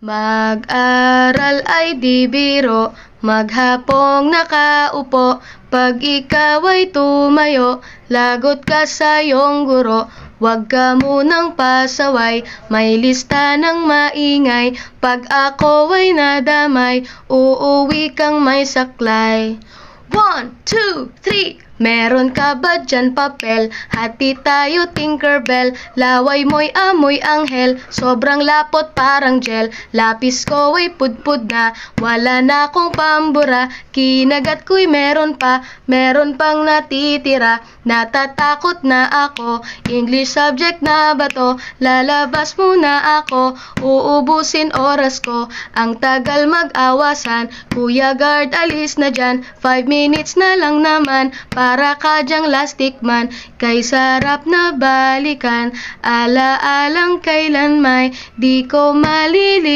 Mag-aral ay di biro, maghapong nakaupo. Pag ikaw ay tumayo, lagot ka sa iyong guro. Huwag ka munang pasaway, may lista ng maingay. Pag ako ay nadamay, uuwi kang may saklay. 1, 2, 3. Meron ka ba dyan papel? Hati tayo Tinkerbell. Laway mo'y amoy anghel, sobrang lapot parang gel. Lapis ko ay pudpud na, wala na akong pambura. Kinagat ko'y meron pang natitira. Natatakot na ako, English subject na ba to? Lalabas muna ako, uubusin oras ko. Ang tagal mag-awasan, Kuya Guard alis na dyan. 5 minutes na lang naman, para ka dyang lastic man. Kay sarap na balikan, ala-alang kailan may di ko malili.